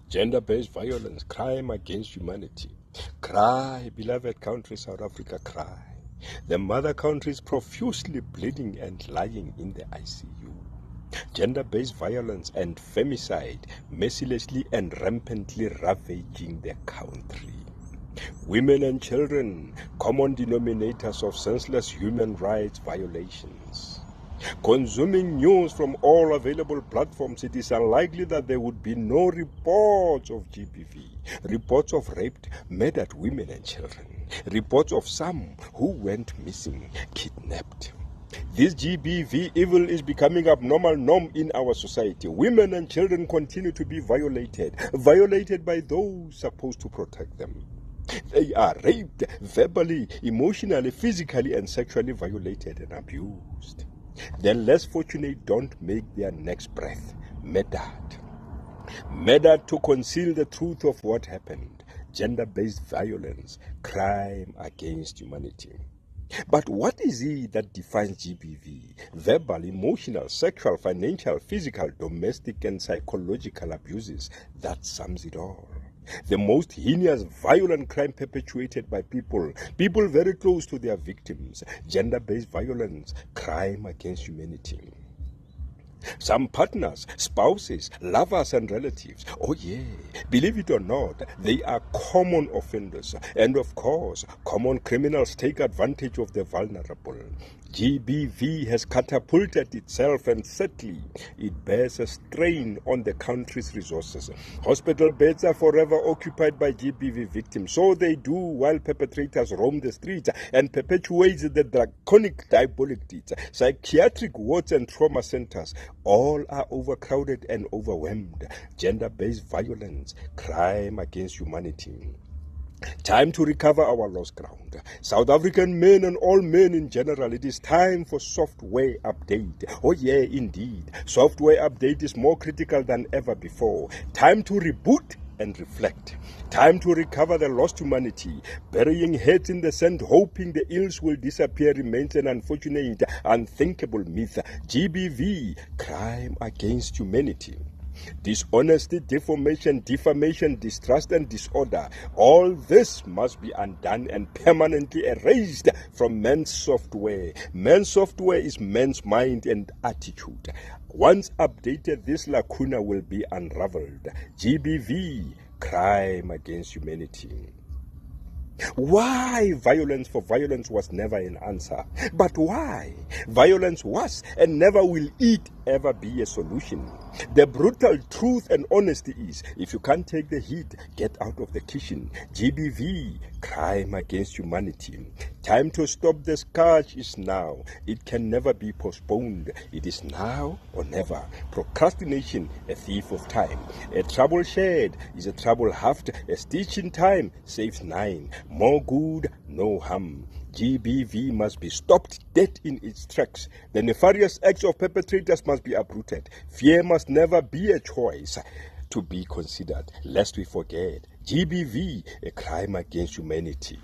Gender-based violence, crime against humanity. Cry, beloved country South Africa, cry. The mother country is profusely bleeding and lying in the ICU. Gender-based violence and femicide mercilessly and rampantly ravaging the country. Women and children, common denominators of senseless human rights violations. Consuming news from all available platforms, it is unlikely that there would be no reports of GBV, reports of raped, murdered women and children, reports of some who went missing, kidnapped. This GBV evil is becoming abnormal norm in our society. Women and children continue to be violated by those supposed to protect them. They are raped, verbally, emotionally, physically, and sexually violated and abused. The less fortunate don't make their next breath murdered. Murdered to conceal the truth of what happened. Gender-based violence, crime against humanity. But what is it that defines GBV? Verbal, emotional, sexual, financial, physical, domestic, and psychological abuses. That sums it all. The most heinous, violent crime perpetuated by people very close to their victims. Gender-based violence, crime against humanity. Some partners, spouses, lovers, and relatives, oh yeah, believe it or not, they are common offenders. And of course, common criminals take advantage of the vulnerable. GBV has catapulted itself, and sadly, it bears a strain on the country's resources. Hospital beds are forever occupied by GBV victims, so they do, while perpetrators roam the streets and perpetuate the draconic diabolic deeds. Psychiatric wards and trauma centers, all are overcrowded and overwhelmed. Gender-based violence, crime against humanity. Time to recover our lost ground. South African men and all men in general, it is time for software update. Oh yeah, indeed. Software update is more critical than ever before. Time to reboot and reflect. Time to recover the lost humanity. Burying heads in the sand, hoping the ills will disappear, remains an unfortunate, unthinkable myth. GBV, crime against humanity. Dishonesty, defamation, distrust, and disorder. All this must be undone and permanently erased from men's software. Men's software is men's mind and attitude. Once updated, this lacuna will be unraveled. GBV, crime against humanity. Why violence for violence was never an answer? But why? Violence was and never will it ever be a solution. The brutal truth and honesty is, if you can't take the heat, get out of the kitchen. GBV, crime against humanity. Time to stop the scourge is now. It can never be postponed. It is now or never. Procrastination, a thief of time. A trouble shared is a trouble halved. A stitch in time saves 9. More good, no harm. GBV must be stopped dead in its tracks. The nefarious acts of perpetrators must be uprooted. Fear must never be a choice to be considered, lest we forget. GBV, a crime against humanity.